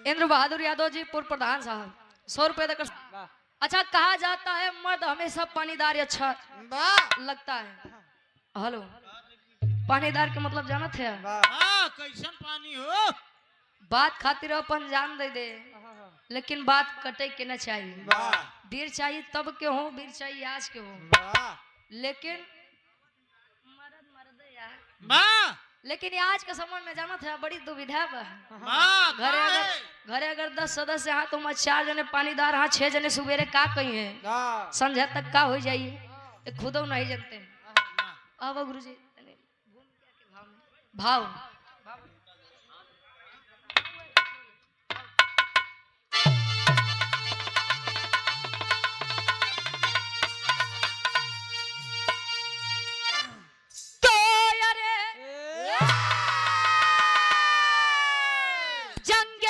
इंद्र बहादुर यादव जी पूर्व प्रधान साहब 100 रुपए देकर। अच्छा, कहा जाता है मर्द हमेशा पानीदार अच्छा लगता है। हेलो, पानीदार के मतलब जाना थे? कैसन पानी हो? बात खातिर अपन जान दे दे, लेकिन बात कटे के न चाहिए। वीर चाहिए तब के हो, वीर चाहिए आज के हो, लेकिन मर्द मर्द यार। लेकिन आज के समय में जाना था बड़ी दुविधा घरे अगर 10 सदस्य हाँ तो 4 जने पानीदार हाँ 6 जने सुबेरे का कही है संध्या तक का हो जाइए खुद नहीं जानते। अब गुरु जी भाव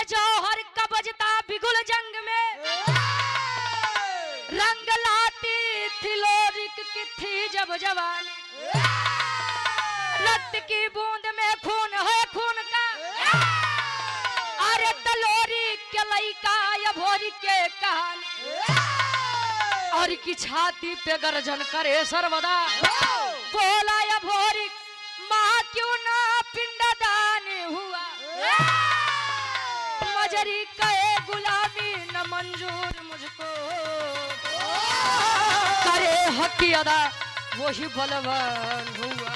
जौहर का बजता बिगुल जंग में रंग लाती थी लोरिक की थी जब जवानी। रक्त की बूंद में खून है खून का, अरे तलोरी के लइका या भोरी के कहानी। और की छाती पे गर्जन करे सर्वदा बोला या भोरी माँ क्यों ना पिंडदान हुआ। मजरी का गुलामी न मंजूर मुझको, करे हक की अदा वही बलवान हुआ।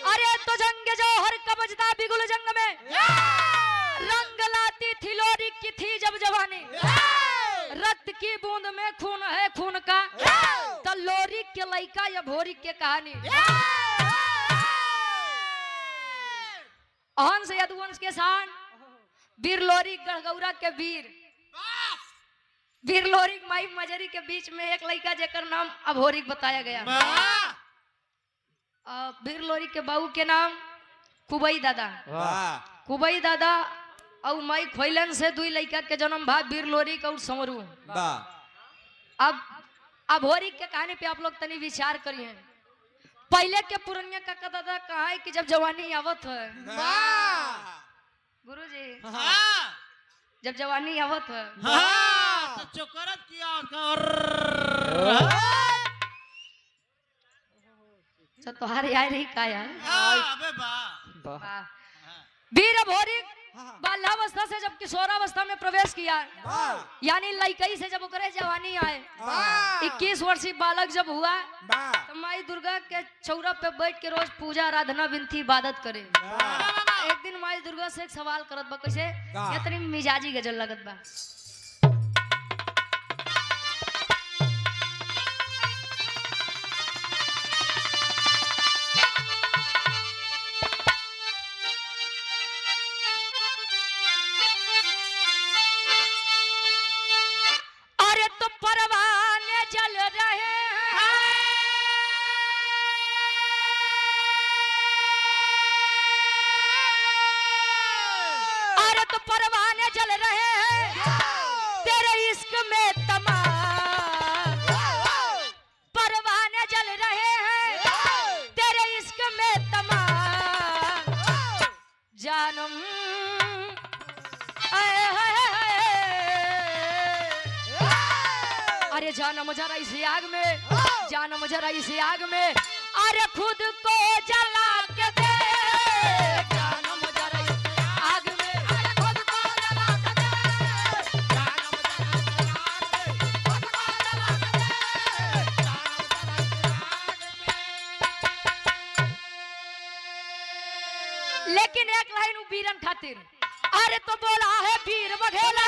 अरे तो जंग जौहर का बजता बिगुल जंग में रंग लाती थी लोरी की थी जब जवानी। रक्त की बूंद में खून है खून का, तलोरी के लइका या भोरी के कहानी। हंस यदुवंश के शान वीर लोरी गढ़गौरा के वीर लोरी माई मजरी के बीच में एक लइका जेकर नाम अभोरिक बताया गया। वीर लोरी के बाबू के नाम कुबई दादा और माई खोइलन से 2 लड़का के जन्म भा वीर लोरिक और समरू। अब अभोरिक के कहानी पे आप लोग तनी विचार करिए। पहले के पुरनिया काका दादा कहा है कि जब जवानी आवत है गुरुजी, जब जवानी आवत है तो चोकरत किया तुम्हारी आए रही का यार। अबे बा वीर अभोरिक बाल्यावस्था से जब किशोरावस्था में प्रवेश किया, यानी लइकई से जब ओकरे जवानी आए 21 वर्षीय बालक जब हुआ तो माई दुर्गा के चौरा पे बैठ के रोज पूजा आराधना विनती इबादत करे। एक दिन माई दुर्गा से एक सवाल करत बा, कैसे इतनी मिजाजी गजल लगत बा। परवाने जल रहे हैं तेरे इश्क में तमाम, परवाने जल रहे हैं तेरे इश्क में तमाम। जानम अरे जानम जरा इस आग में, जानम जरा इस आग में, अरे खुद को जला के दे। लेकिन एक लाइन वीरन खातिर, अरे तो बोला है वीर बघेला,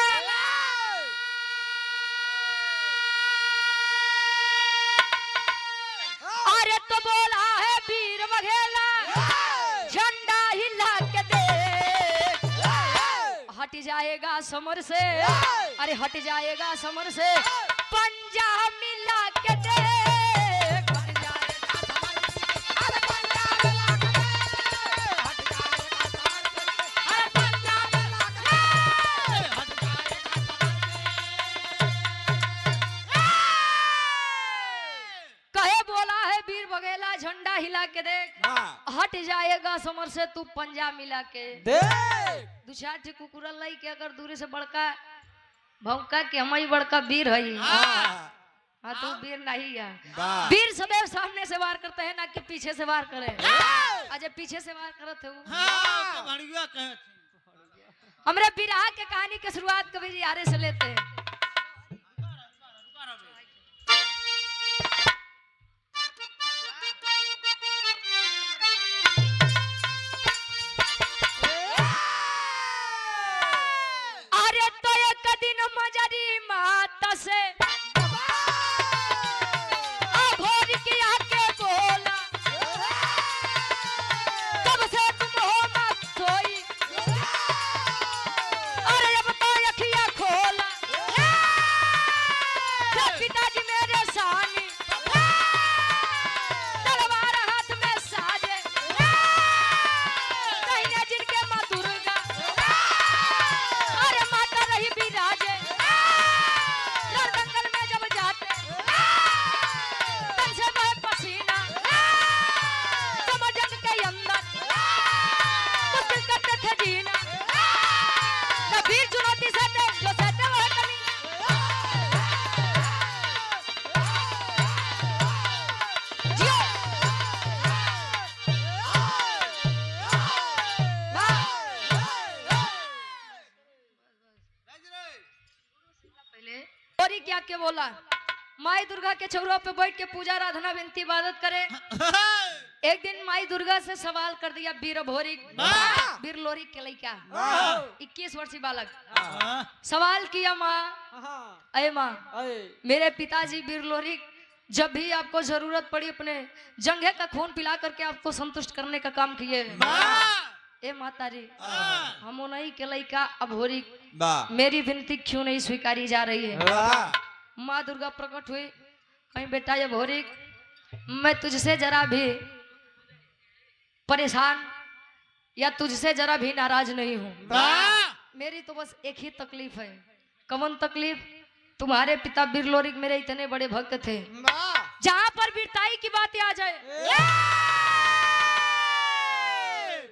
अरे तो बोला है वीर बघेला, झंडा हिला के दे। हट जाएगा समर से, अरे हट जाएगा समर से, पंजा मिला के दे। के देख, हट जाएगा समर से तू पंजा मिला के। दू चार ठे कुकुरा लाई के अगर दूरी से बड़का भौंका के हम ही बड़का वीर है। हाँ तू वीर नहीं है। वीर सदैव सामने से वार करते हैं ना कि पीछे से वार करे। आज पीछे से वार करते हो। हमरे बिरहा के कहानी के शुरुआत कभी यारे से लेते हैं। अरे तो एक दिन मजरी माता से भोर किया के बोला, कब से तुम हो मत सोई, अरे अब तो अखियां खोला, जब पिताजी मेरे सानी तलवार हाथ में साजे, दाहिने जिनके माँ दुर्गा, अरे माता रही बिराजे, रणदंगल में जब जाते तन से बहे पसीना, समझन के अंदर मुश्किल करते थे जीना, कभी चुनौती सहते जो सहते वह कमीना। जियो पहले और क्या के बोला, माई दुर्गा के चौरा पे बैठ के पूजा आराधना विनती इबादत करे। एक दिन माई दुर्गा से सवाल कर दिया वीर भोरी, वीर लोरी के लइका 21 वर्षीय बालक सवाल किया, माँ अरे माँ मेरे पिताजी वीर लोरी जब भी आपको जरूरत पड़ी अपने जंघे का खून पिला करके आपको संतुष्ट करने का काम किए। ए माता जी हम उन्हीं के लइका अभोरी, मेरी विनती क्यों नहीं स्वीकारी जा रही है। माँ दुर्गा प्रकट हुई, कहीं बेटा ये भोरी मैं तुझसे जरा भी परेशान या तुझसे जरा भी नाराज नहीं हूँ, मेरी तो बस एक ही तकलीफ है। कौन तकलीफ? तुम्हारे पिता वीर लोरी मेरे इतने बड़े भक्त थे, जहाँ पर वीरताई की बातें आ जाए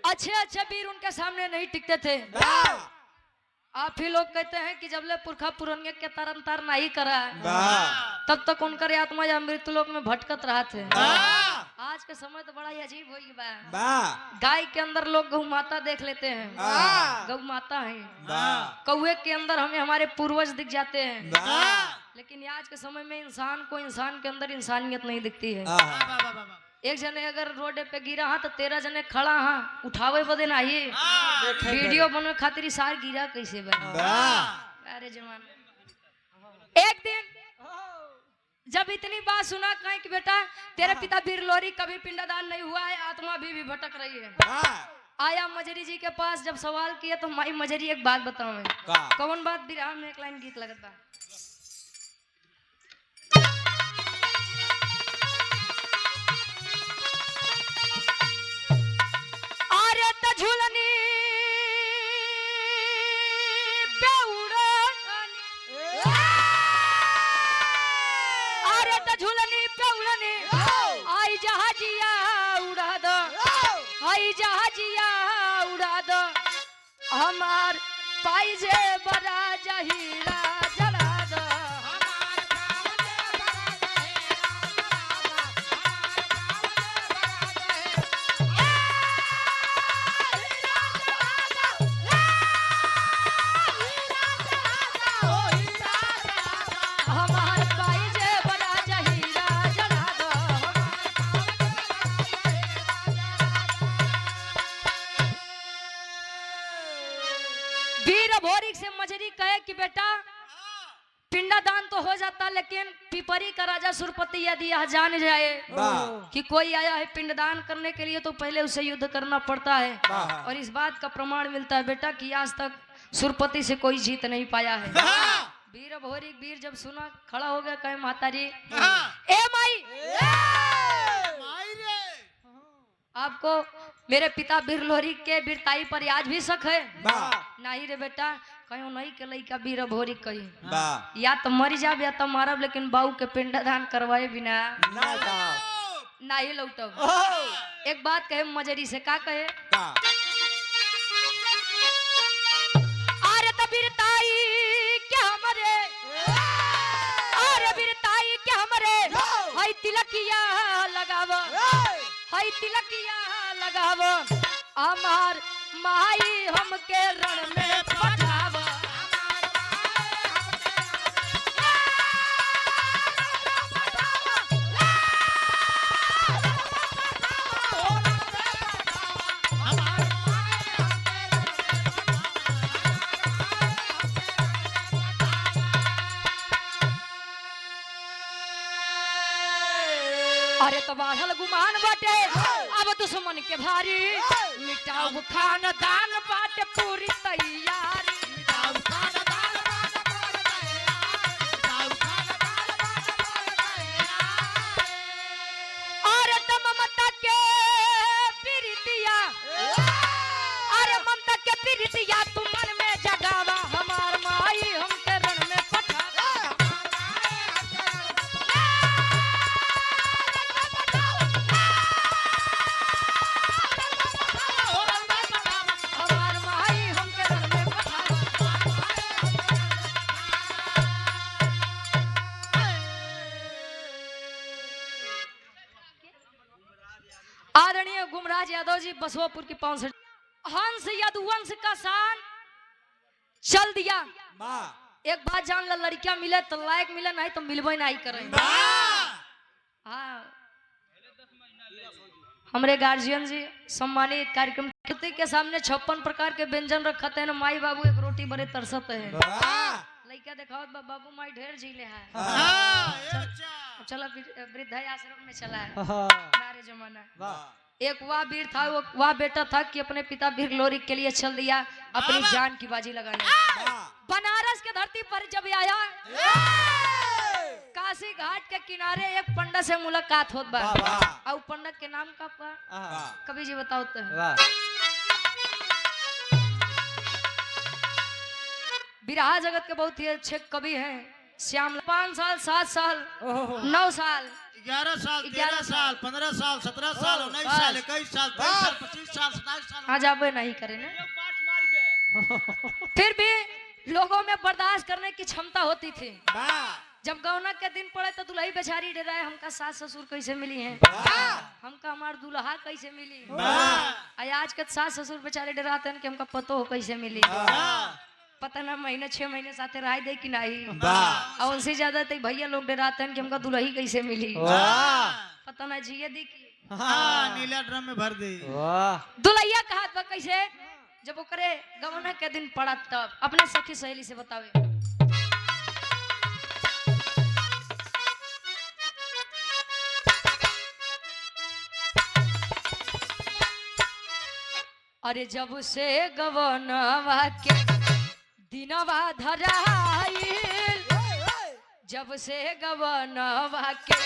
अच्छे अच्छे वीर उनके सामने नहीं टिकते थे। आप ही लोग कहते हैं कि जब ले पुरखा पुरनिया के तरन तार नहीं करा तब तक उनकर आत्मा या मृत्यु लोक में भटकत रहा थे। आज के समय तो बड़ा ही अजीब हो गया। गाय के अंदर लोग गौ माता देख लेते हैं, गौ माता है। कौवे के अंदर हमें हमारे पूर्वज दिख जाते हैं, लेकिन आज के समय में इंसान को इंसान के अंदर इंसानियत नहीं दिखती है। एक जने अगर रोड पे गिरा हाँ तो 13 जने खड़ा हाँ उठावे बदे नहीं, वीडियो बनवे खातिर सार गिरा कैसे अरे जवान। एक दिन जब इतनी बात सुना कहीं कि बेटा तेरे पिता वीर लोरी कभी पिंडदान नहीं हुआ है, आत्मा भी भटक रही है। आया मजरी जी के पास, जब सवाल किया तो माई मजरी एक बात बताओ। कौन बात? विराम में एक लाइन गीत लगता। अरे त झूलनी पे उड़नी, अरे त झूलनी पे उड़नी, आई जहाजिया उड़ा दो, आई जहाजिया उड़ा दो, हमार पाइजे बड़ा जहीरा जला दो, हमार पाइजे बड़ा जहीरा जला दो। वीर भोरी से मजरी कहे कि बेटा पिंडदान तो हो जाता, लेकिन पिपरी का राजा सुरपति यदि यह जान जाए कि कोई आया है पिंडदान करने के लिए तो पहले उसे युद्ध करना पड़ता है। और इस बात का प्रमाण मिलता है बेटा कि आज तक सुरपति से कोई जीत नहीं पाया है। वीर भोरी वीर जब सुना खड़ा हो गया, कहे माता जी ए माई आपको मेरे पिता वीर लोरी के वीरताई पर आज भी शक है? नहीं रे बेटा, कहीं नहीं के लइका वीर भोरी कही या तो मर जाब या तो मारब, लेकिन बाऊ के पिंडदान करवाए बिना नहीं लौटब। एक बात कहे मजरी से, का कहे? अरे तबीरताई क्या मरे, अरे बीरताई क्या मरे, हाय तिलकिया लगाव, हाय तिलकिया लगाव, हमार माई हमके रण में पठाव। अरे तो बाढ़ल गुमान बाटे अब दुश्मन के भारी, मिटाऊ खानदान बाटे पूरी तैयारी। अरे तो ममता के प्रीतिया, अरे ममता के प्रीतिया तू मन में जगावा, हमार माई हमके रण में पठावा। आदरणीय गुमराज यादव जी बसवापुर की 65 हंस यदुवंश का शान चल दिया। एक बात जान ला, लड़कियां मिले तो लायक मिले, नहीं तो मिलबे नहीं करे। हाँ, हमारे गार्जियन जी सम्मानित कार्यक्रम के सामने 56 प्रकार के व्यंजन रखते हैं। माई बाबू एक रोटी बड़े तरसते हैं। लड़का दिखाओ बाबू माई ढेर झीले है। चलो वृद्धा आश्रम में चला है सारे जमाना। एक वह वीर था, वह बेटा था कि अपने पिता वीर लोरी के लिए चल दिया अपनी जान की बाजी लगाने। बनारस के धरती पर जब आया, काशी घाट के किनारे एक पंडित से मुलाकात होत बा। और पंडित के नाम का कवि जी बताओ तो। बिरहा जगत के बहुत ही अच्छे कवि हैं श्याम। 5 साल 7 साल 9 साल 11 साल 13 साल 15 साल 17 साल 19 साल 21 साल 23 साल 25 साल 27 साल। हाँ जाबे नहीं करे ना। फिर भी लोगों में बर्दाश्त करने की क्षमता होती थी। जब गौना के दिन पड़े तो दुल्ही बेचारी डराए, हमका सास ससुर कैसे मिली हैं, हमका हमार दुल्हा कैसे मिली। आज के सास ससुर बेचारे डराते हैं कि हमका पतो हो कैसे मिली। पता ना महीने 6 महीने साथे रह दे कि नहीं। और उनसे ज्यादा तो भैया लोग डराते हैं कि हमका दुल्ही कैसे मिली। पता ना जिए दी की नीला ड्रम में भर दे। दुल्हिया कहा था कैसे, जब वो करे गवना के दिन पड़ा तब अपने सखी सहेली से बतावे। अरे जब से गवनवा के दिनवा धराइल, जब से गवनवा के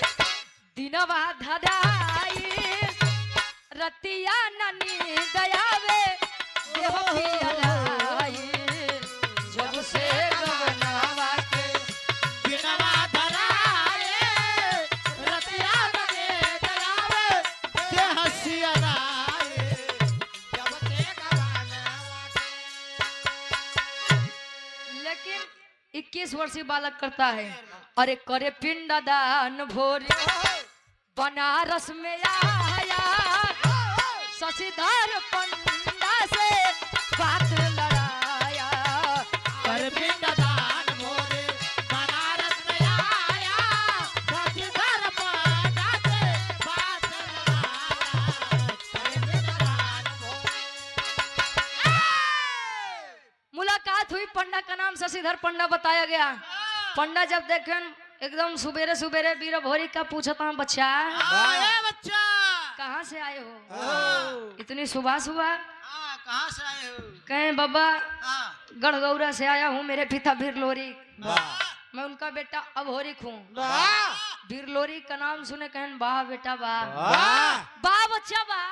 दिनवा धराइल, रतिया ननी दयावे देह पियराइल। जब से गवनवा के दिनवा धराइल, रतिया ननी दयावे देह पियराइल। जब से गवनवा के। लेकिन 21 वर्षीय बालक करता है, अरे करे पिंडदान भोरे बनारस में आया, शशिधर पंडा से बात लड़ाया। करे पिंडदान भोरे बनारस में आया, शशिधर पंडा से बात लड़ाया। करे पिंडदान भोरे। मुलाकात हुई, पंडा का नाम शशिधर पंडा बताया गया। पंडा जब देखें एकदम सुबेरे सुबेरे वीर भोरी का पूछता हूँ, बच्चा कहाँ से आए हो इतनी सुबह सुबह? कहाँ से आए हो? कहें बाबा गढ़गौरा से आया हूँ, मेरे पिता वीर लोरी, मैं उनका बेटा अभोरिक हूँ। वीर लोरी का नाम सुने कहें वाह बेटा वाह, वाह बच्चा वाह।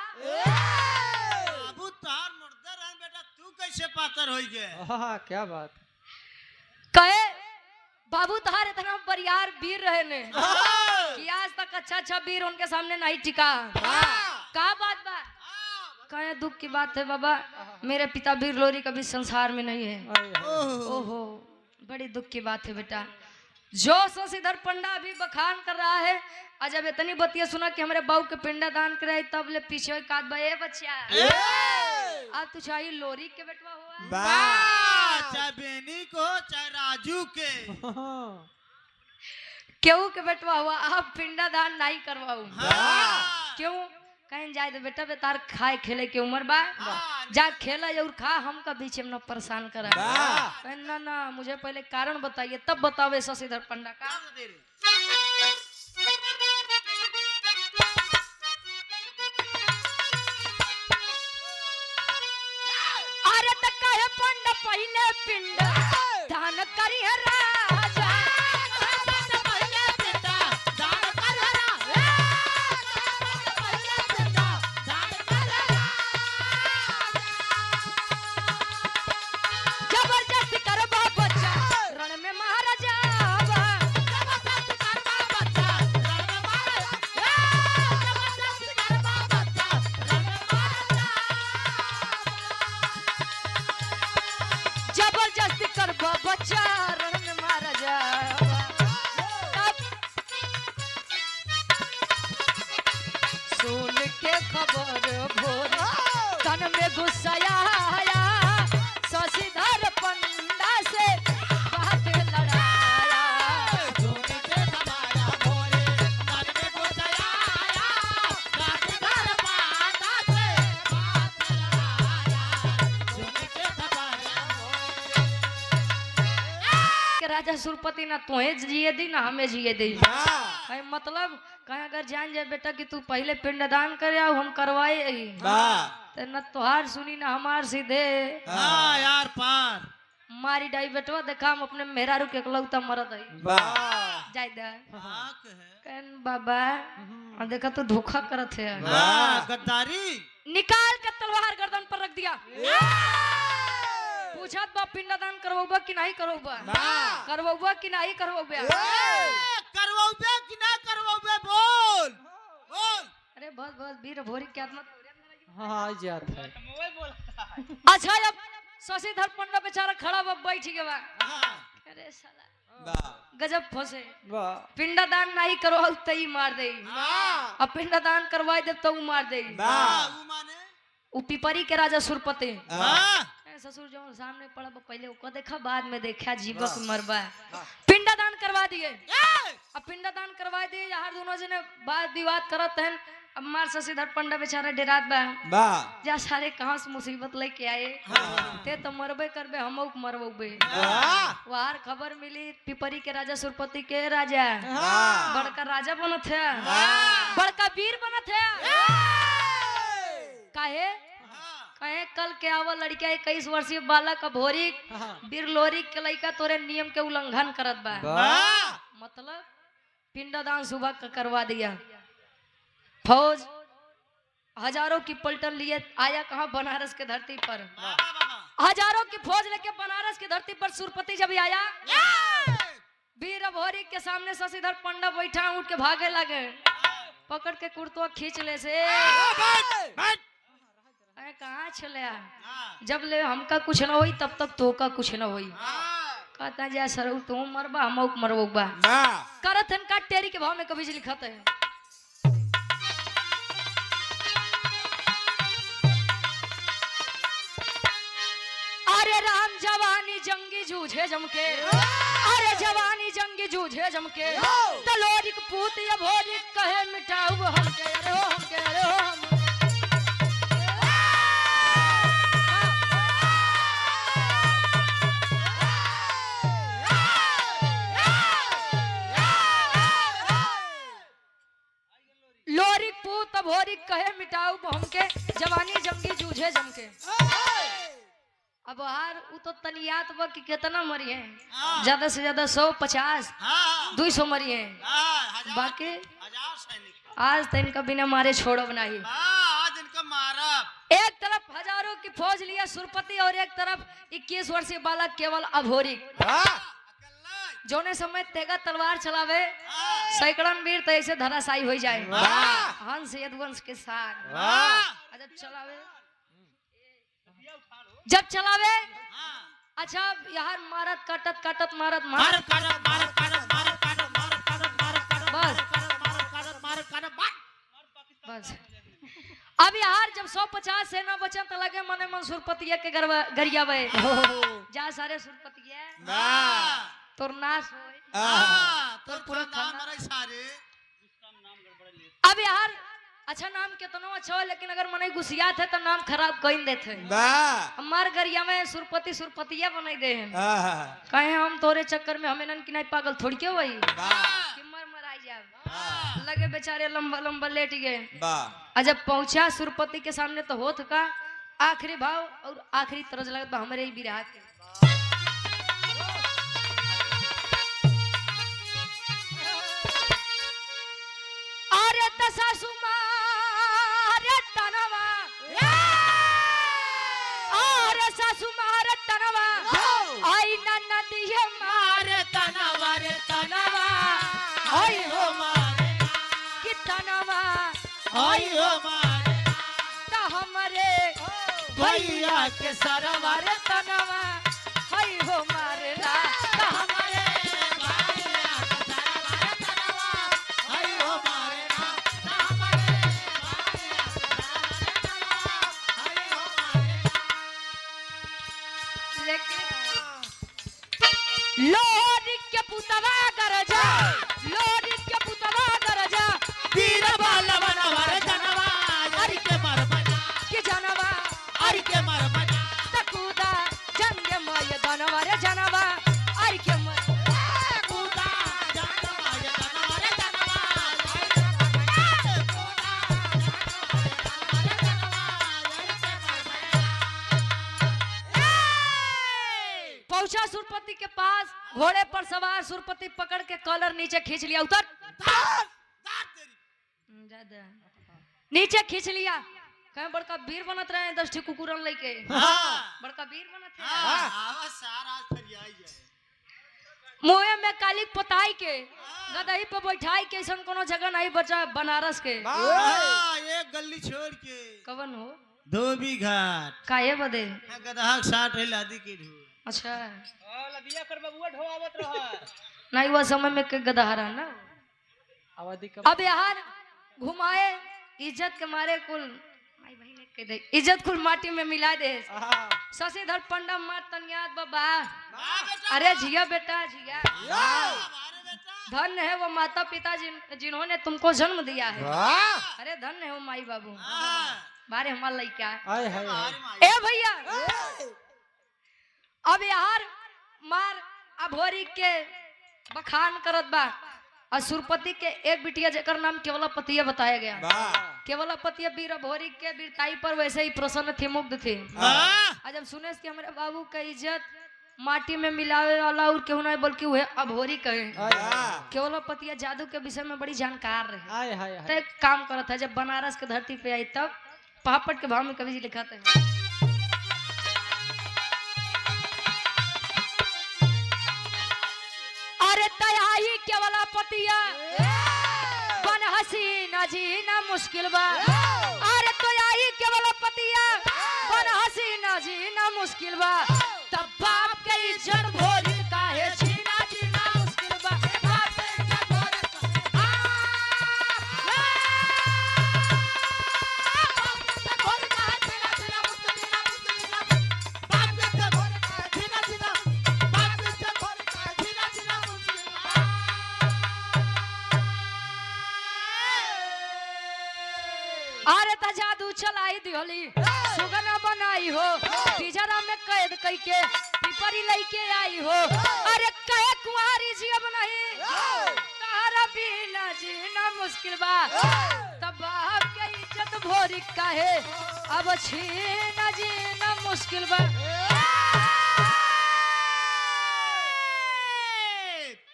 बाबू तार मुर्दा रहे बेटा, तू कैसे पातर हो गए? क्या बात। कहे बाबू तार इतना बरियार वीर रहे ने कि आज तक अच्छा वीर उनके सामने नहीं टिका। का बात बा? कहे दुख की बात है बाबा, मेरे पिता वीर लोरी कभी संसार में नहीं है। ओहो, बड़ी दुख की बात है बेटा। जो शशिधर पंडा अभी बखान कर रहा है, और जब इतनी बतिया सुना कि हमारे बाबू के पिंडा दान करे, तब ले पीछे काट बा ए बच्चा अब तू चाहे लोरी के बेटवा हुआ, चाहे बेनी को चाहे राजू के क्यों के बेटवा हुआ, आप पिंडा दान नहीं करवाऊ। क्यों? कहीं जाए तो बेटा बेतार खाए खेले के उम्र बा, जा खेला और खा, हमका बीच में न परेशान करा। ना ना, मुझे पहले कारण बताइए तब बतावे शशिधर पंडा का। अरे तक कहे पंडा पहले पिंडा दान करी है राजा, राजा सुरपति ना तुहे जिए दी ना हमें जिए दी। कहीं मतलब कहीं अगर जान जाए बेटा कि तू पहले पिंडदान करे आओ हम करवाए तो न तुहार सुनी ना हमार सीधे यार पार मारी डाई बेटवा देखा हम अपने मेहरारू के एकलौता मरद है जाय दे कहन बाबा देखा तू धोखा करत है गद्दारी निकाल के तलवार गर्दन पर रख दिया। पूछत बा पिंडदान करवाबा कि नहीं करवाबा, करवाबा कि नहीं करवाबा, करवाबे कि ना करवाबे बोल बोल। अरे बहुत बहुत वीर भोरी क्या मत। हाँ जात है। अच्छा अब शशिधर पंडा बेचारा खड़ा बा बैठ के बा। अरे साला गजब फंसे, पिंडदान नहीं करवाओ तो ही मार दे, अब पिंडदान करवाए दे तो मार दे। उ पिपरी के राजा सुरपति ससुर जो सामने पड़ा पहले उसको देखा बाद में देखा जीवक मरबा पिंडदान करवा दिए। अब पिंडदान करवा दिए, यार दोनों जने बात विवाद करत हैं। अब मार शशिधर पंडा बेचारा डेरात बा जा सारे कहां से मुसीबत लेके आए ते तो मरबे करबे हम मरबे। वार खबर मिली पिपरी के राजा सुरपति के राजा बड़का राजा बनत है, बड़का वीर बनत है। काहे कहे कल के आवा लड़का 21 वर्षीय बालक भोरी वीर लोरी के लड़का तोरे नियम के उल्लंघन करत बा, मतलब पिंडदान सुबह का करवा दिया। फौज हजारों की पलटन लिए आया कहा बनारस के धरती पर, हजारों की फौज लेके बनारस की धरती पर सुरपति जब आया वीर भोरी के सामने शशिधर पंडा बैठा उठ के भागे लगे, पकड़ के कुर्तवा खींच ले से कहाँ चले जब ले हमका कुछ न होई तब तक तो का कुछ न होई। कहता जा सर तू मरबा हम मरबा करत हन का टेरी के भाव में कभी लिखत है। अरे राम जवानी जंगी जूझे जमके, अरे जवानी जंगी जूझे जमके तलोरिक पूत या भोरी कहे मिटाऊ हमके, अरे हो हमके, अरे हो हम। लोरी पूत भोरी कहे मिटाऊ हमके जवानी जंगी जूझे जमके। अब हार उ तो तनियात बा कि कितना मरी है, ज्यादा से ज्यादा 150 200 मरी है, बाकी आज तो इनका बिना मारे छोड़ो नहीं। आज इनका मारब। एक तरफ हजारों की फौज लिया सुरपति और एक तरफ 21 वर्षीय बालक केवल अभोरी। जोने समय तेगा तलवार चलावे सैकड़न वीर तो ऐसे धराशायी हो जाए हंस यदुवंश के साथ जब चलावे अच्छा यार मारत काटत काटत मारत मारत बस अब यार जब 150 सेना बचन तो लगे मने मन सुरपतिया के गरिया वे जा सारे सुरपतिया तोर नाश होए तोर पूरा नाम मरे सारे अब यार अच्छा नाम कितनो अच्छा हो लेकिन अगर मने गुसियात है तो नाम खराब कइन देते हमार गरिया में सुरपति सुरपतिया बनाई दे कहे हम तोरे चक्कर में हमें नन की नहीं पागल थोड़ी के वही कि मर मराई जाब लगे बेचारे लंबा लंबा लेट गए जब पहुंचा सुरपति के सामने तो होत का आखिरी भाव और आखिरी तरज लगा तो हमारे ही बिरहा के अरे तसासु मारे तनवा अरे सासु मारे तनवा आई नदिया मारे तनवा रे तनवा आई हो मारे कि तनवा आई हो मारे त हमरे भैया के सरवा रे तनवा आई हो मारे ला त हमरे लोरी के पुतवा गरजा लोरी के पुतवा गरजा वीर बालवन हर जनवा हरि के मर बजा कि जनवा हरि के मर बजा तकुदा जंग मय दनवा रे जनवा हरि के मर कूदा जनवा ये जनवा रे जनवा पहुंचा सुरपति के पास घोड़े पर सवार सुरपति पकड़ के कॉलर नीचे खींच लिया उतर नीचे खींच लिया कहीं बड़का वीर बनत रहे 10 कुकुरन लेके बड़का वीर बनत है आवा सारा फरियाई जाए मुंह में काली पोताई के गदही पे बैठाई के ऐसा कोनो जगह नहीं बचा बनारस के एक गली छोड़ के कवन हो धोबी घाट काहे बदे गदहा 60 है लादी के ढो अच्छा लदिया कर बबुआ ढोआवत रहा नहीं वो समय में के गदहारा ना आवादी का अब यार घुमाए इज्जत के मारे कुल माई बहन कह दे इज्जत कुल माटी में मिला दे शशिधर पंडा मार तनियाद बाबा अरे जिया बेटा जिया धन है वो माता पिता जिन्होंने तुमको जन्म दिया है अरे धन है वो माई बाबू बारे हमारा लइका हाय हाय ए भैया अब यार मार अभोरी के बखान करत बा और सुरपति के एक बिटिया जेकर नाम केवलापतिया बताया गया केवलापतिया वीर अभोरी के वीरताई पर वैसे ही प्रसन्न थे मुग्ध थे आज जब सुने कि हमारे बाबू का इज्जत माटी में मिलावे वाला और क्यों नहीं बल्कि वह अभोरी कहे केवलापतिया जादू के विषय में बड़ी जानकार रहे हाय हाय तो एक काम करत है जब बनारस के धरती पे आई तब पापड़ के भाव में कवि जी लिखाते हैं अरे तयाई केवलापतिया बन हसीना जीना मुश्किल बा अरे तयाई केवलापतिया बन हसीना जीना मुश्किल बा तब बाप के इज्जत भोरी काहे छीना जीना मुश्किल बा बाप के इज्जत भोरी अरे त जादू चलाई दिहली सुगना बनाई हो पिजरा में कैद कई के पिपरी लेके आई हो अरे कहे कुंवारी जी अब नहीं तारा बिना जीना मुश्किल बा तब बाप के इज्जत भोरी काहे अब छीना जीना मुश्किल बा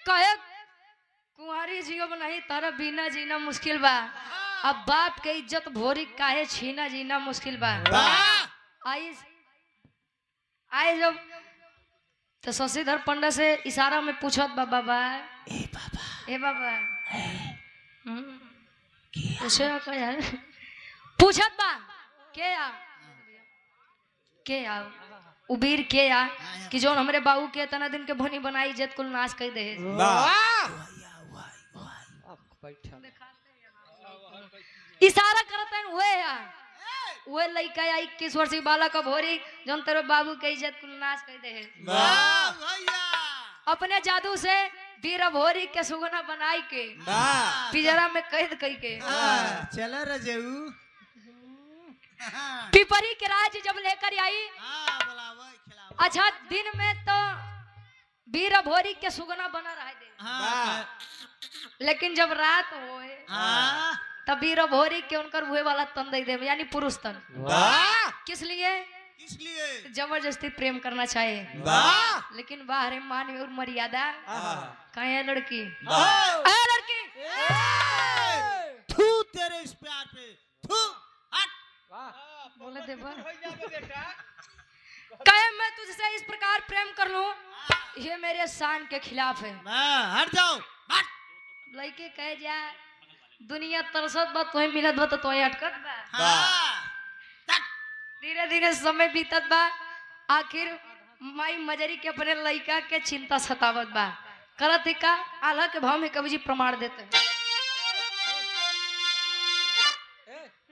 कहे कुंवारी जी अब नहीं तारा बिना जीना मुश्किल बा अब बाप के इज्जत भोरी काहे छीना जीना मुश्किल बा आई जब तो शशिधर पंडा से इशारा में पूछत बाबा ए बाबा पूछत बा के आ उबीर के आ कि जोन हमरे बाबू के तना दिन के भनी बनाई इज्जत कुल नाश कर दे। इशारा करते हैं हुए लड़का आई 21 वर्षीय बालक का भोरी जोन तेरे बाबू के इज्जत कुल नाश कर दे। अपने जादू से वीर भोरी के सुगना बनाई के पिजरा में कैद कई के चला रजऊ पिपरी के राज जब लेकर आई। अच्छा दिन में तो वीर भोरी के सुगना बना रहे दे लेकिन जब रात होए तब वीर भोरी के उनकर हुए वाला तन दे दे यानी पुरुष तन। किस लिए जबरदस्ती प्रेम करना चाहिए लेकिन बाहर मान और मर्यादा कहीं है लड़की लड़की थू तेरे इस प्यार पे थू बोले दे कहे मैं तुझसे इस प्रकार प्रेम कर लूं ये मेरे शान के खिलाफ है। हट जाओ लड़के कहे जा दुनिया तरसत बा तोहे मिलत बा तो तोहे अटकत बा। धीरे धीरे समय बीतत बा आखिर माई मजरी के अपने लड़का के चिंता सतावत बा करत का आल्हा के भाव में कवि जी प्रमाण देते हैं।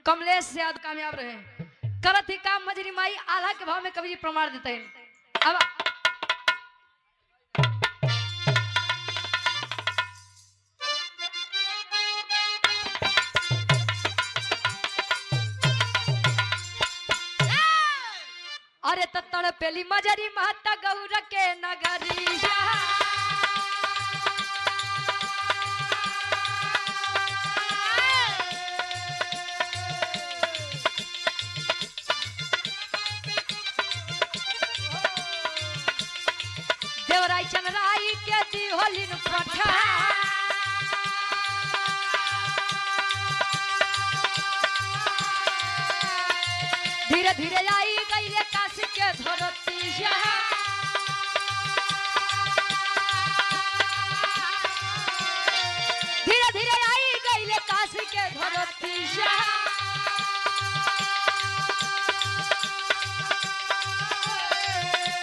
कमलेश से आज कामयाब रहे करत का मजरी माई आल्हा के भाव में कवि जी प्रमाण देते हैं। अब अरे तत्तड़ पेली मजरी महता गौर के नगरिया देवराई चनराई के दिहोलिन पठा धीरे धीरे आई गई रे काशी के धरतिया धीरे धीरे आई गई रे काशी के धरतिया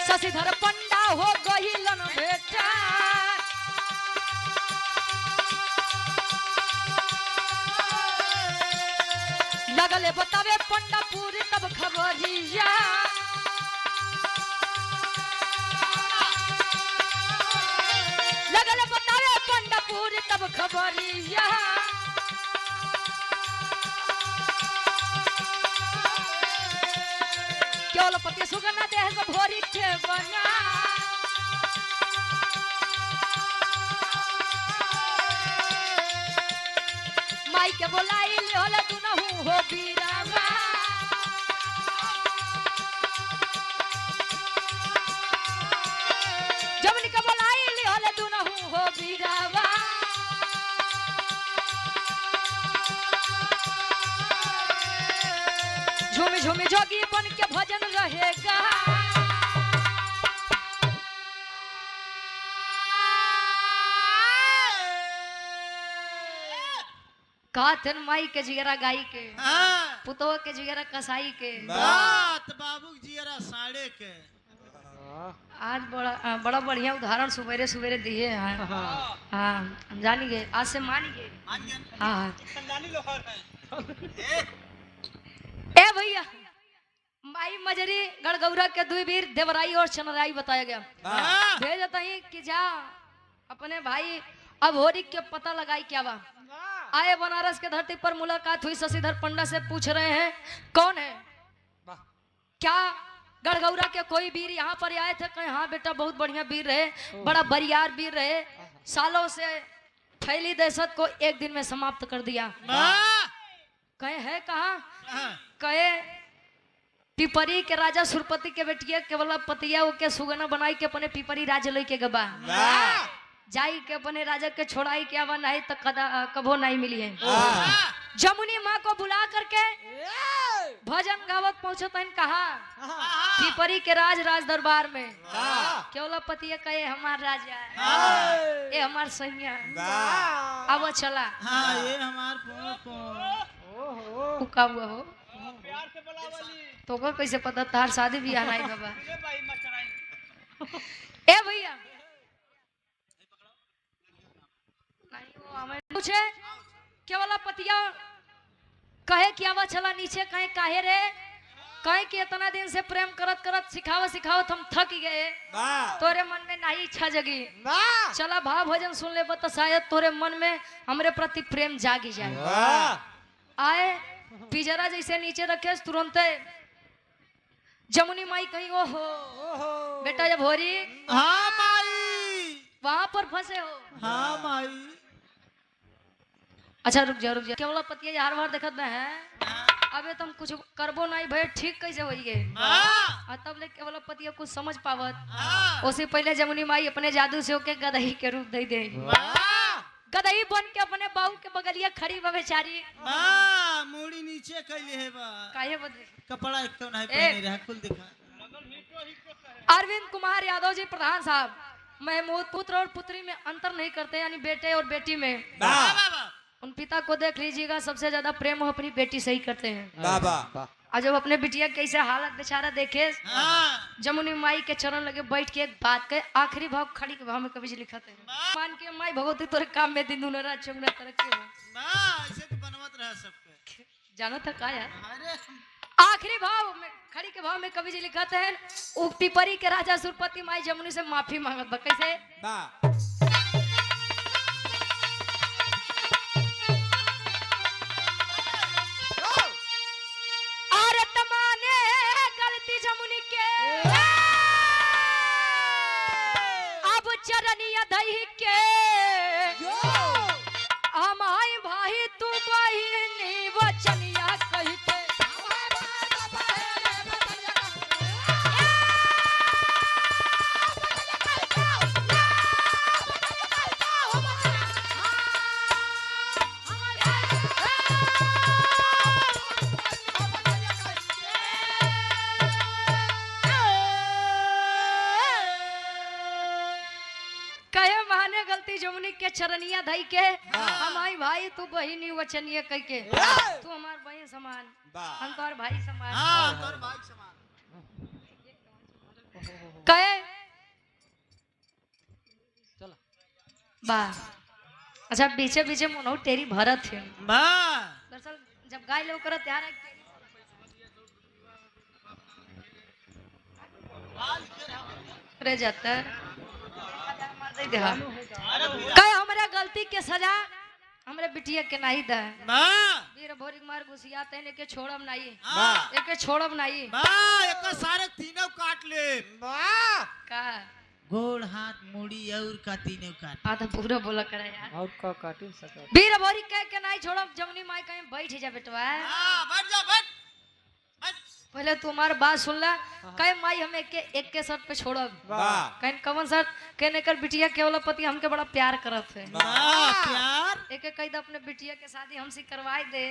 शशिधर पंडा हो गइलन बेटा लगले बतावे पंडा पूरी तब खबरिया लगले बतावे पंडा पूरी तब खबरिया केवल पति सुगना देह से भोरी के बना माई के बोलाई ले दुनहु हो बीरावा जमनी के बोलाई ले दुनहु हो बीरावा झूमी झूमी जोगी बन के भजन रहेगा काथन माई के जिगरा गाई के पुतो के जिगरा कसाई के बात बाबू जियरा साड़े के आज बड़ा बढ़िया उदाहरण सुबेरे सुबेरे दिए हैं। हाँ हम जानी गए आज से मानी गए। हाँ ए भैया माई मजरी गड़गौरा के दुई वीर देवराई और चनराई बताया गया भेज देता ही कि जा अपने भाई अभोरी के पता लगाई क्या बा आए बनारस के धरती पर मुलाकात हुई शशिधर पंडा से पूछ रहे हैं कौन है क्या गड़गौरा के कोई वीर यहाँ पर आए थे कहे हाँ बेटा बहुत बढ़िया वीर रहे बड़ा बरियार वीर रहे सालों से फैली दहशत को एक दिन में समाप्त कर दिया। कहे है कहा कहे पिपरी के राजा सुरपति के बेटिया केवल पतिया के सुगना बनाई के अपने पिपरी राज लेके गबा जाई के अपने राजा के छोड़ाई के आवा नहीं तो कभो नहीं मिली है। जमुनी माँ को बुला करके भजन गावत पहुंचो तन कहा पिपरी के राज दरबार में केवला पतिया कहे हमार राजा ये हमार सैया अब चला हाँ ये हमार का हुआ हो प्यार से बुलावली तो को कैसे पता तार शादी भी आना है बाबा ए भाई मचराई ए भैया नहीं वो हमें पूछे केवला पतिया कहे कि आवा चला नीचे कहे काहे रे कहे कि इतना दिन से प्रेम करत करत सिखावत हम थक गए तोरे मन में नहीं इच्छा जगी चला भाव भजन सुन ले तो शायद तोरे मन में हमरे प्रति प्रेम जागी जाए आए पिजरा जैसे नीचे रखे तुरंत जमुनी माई कहीं ओ हो बेटा जब होरी हाँ माई वहां पर फंसे हो हाँ माई अच्छा रुक जा केवल पतिया हर बार देखत ना है अबे तुम कुछ करबो नहीं भाई ठीक कैसे होई गे तब ले केवल पतिया कुछ समझ पावत उससे पहले जमुनी माई अपने जादू से होके गदही के रूप दे दे गदही बन के अपने बाहू के बगलिया खड़ी बा बेचारी मुड़ी नीचे कैले है बा काहे बदले कपड़ा एक तो नहीं पहने रहा कुल दिखा अरविंद कुमार यादव जी प्रधान साहब महमूद पुत्र और पुत्री में अंतर नहीं करते यानी बेटे और बेटी में उन पिता को देख लीजिएगा सबसे ज्यादा प्रेम वो अपनी बेटी से ही करते हैं और जब अपने बिटिया कैसे हालत बेचारा देखे जमुनी माई के चरण लगे बैठ के एक बात के आखिरी भाव खड़ी के भाव में कभी लिखते हैं मान के माई भगवती तोरे काम में दिन दुन रात चौगुना तरक्की हो ऐसे तो बनवत रहा सबके जानो था का यार अरे आखिरी भाव में खड़ी के भाव में कवि जी लिखते हैं उक पिपरी के राजा सुरपति माई जमुनी से माफी मांगत बा कैसे गलती जमुनी के अब चरनिया दही के हमारी भाई तू बहिनी वचनिया कही के गलती जमुनी के चरनिया धई के हमारी भाई तू बहिनी वचनिया कह के तू हमार बहन समान हम तोर भाई समान तोर भाई समान कहे चला बा अच्छा पीछे पीछे मनोहर तेरी भरत है दरअसल जब गाय लोग करत यार रे जाता कहे हमरा गलती के सजा हमरे बिटिया के नहीं दे वीर भोरी मार घुसियाते हैं के छोड़ब नहीं एके छोड़ब नहीं एक सारे तीनों काट ले का गोड़ हाथ मुड़ी और का तीनों काट आ तो पूरा बोला करे यार और का काटी सका वीर भोरी कह के नहीं छोड़ब जमुनी माई कहीं बैठ जा बेटवा बैठ जा बैठ पहले तुम्हारी बात सुन ला कहे माई हमें एक के शर्त पे छोड़ब कहीं कवन शर्त कहने कर बिटिया केवल पति हमके बड़ा प्यार करत है प्यार एक कह दे अपने बिटिया के शादी हमसे करवाई दे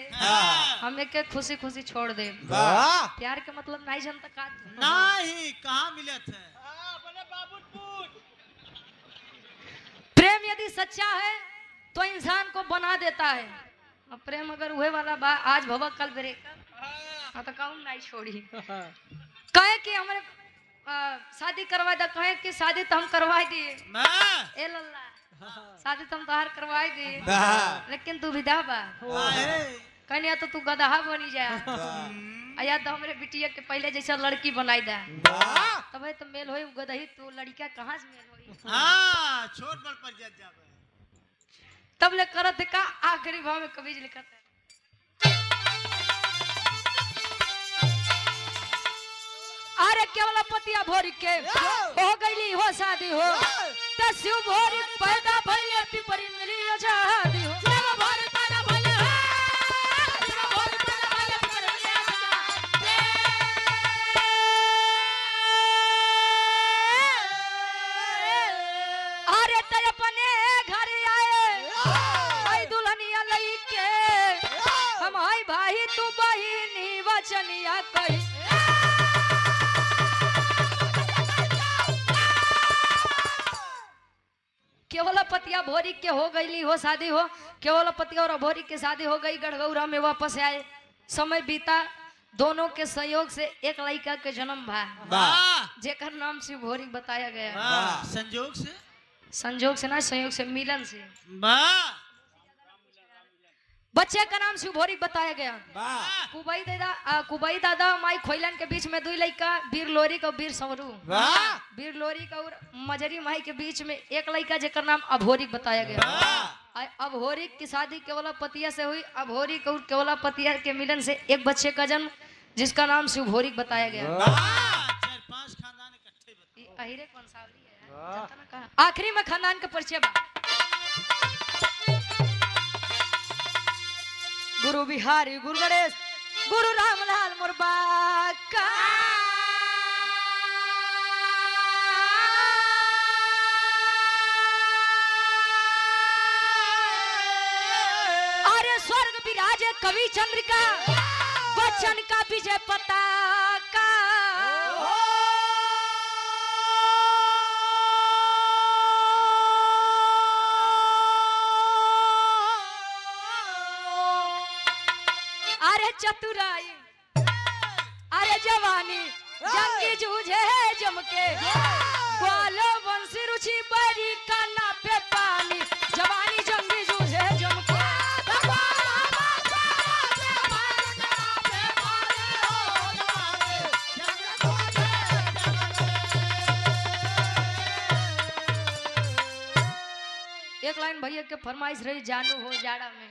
हम एक खुशी खुशी छोड़ दे प्यार के मतलब नहीं जानता का नहीं कहाँ मिले थे प्रेम यदि सच्चा है तो इंसान को बना देता है और प्रेम अगर हुए वाला बा आज भवा कल ब्रेकअप तो कहूँ नहीं छोड़ी कहे कि हमारे शादी करवा दे कहे कि शादी तो हम करवाई दिए ए लल्ला शादी तो हम तोहार करवाई दिए लेकिन तू विदा बा कहनी या तो तू गदहा बनी जा या तो हमारे बिटिया के पहले जैसा लड़की बनाई दे तब तो मेल होई गदही तू लड़का कहाँ से मेल होई छोट बड़ पर जावे तब ले करत का आखिरी भाव में कभी लिखत है अरे केवल पतिया भोरी के हो गईली हो शादी हो त शिव भोरी पैदा भइले पिपरी मिली आजादी हो शिव भोरी पैदा भइले शिव भोरी पैदा भइले पिपरी मिली आजादी अरे त अपने घर आए आई दुल्हनिया लई के हम आई भाई तू बहिनी वचन जवनिया कही केवल पतिया भोरी के हो गई हो शादी हो केवल पतिया और भोरी के शादी हो गई गढ़गौरा में वापस आए समय बीता दोनों के सहयोग से एक लड़का के जन्म भा वाह जेकर नाम शिव भोरी बताया गया वाह संजोग से संजोग से ना संयोग से मिलन से वाह बच्चे का नाम शिव भोरी बताया गया वाह कुबई दादा माई खोइलन के बीच में दो लड़का वीर लोरी का वीर संवरू वाह वीर लोरी का और मजरी माई के बीच में एक लड़का जेकर नाम अभोरिक बताया गया वाह अभोरिक की शादी केवला पतिया से हुई अभोरिक और केवला पतिया के मिलन से एक बच्चे का जन्म जिसका नाम शिव भोरिक बताया गया वाह 4-5 खानदान इकट्ठे बताओ ये अहिरे वंशावली है यार, जनता ने कहा। आखिरी में खानदान का परिचय बा गुरु बिहारी गुरु गणेश गुरु रामलाल मुरबा का अरे स्वर्ग विराजे कवि चंद्रिका बच्चन का विजय पताका अरे चतुराई अरे जवानी जंगी जूझे जमके बोलो बंसी रुचि बरी काना पे पानी जवानी जंगी जूझे जमके एक लाइन भैया के फरमाइश रही जानू हो जाड़ा में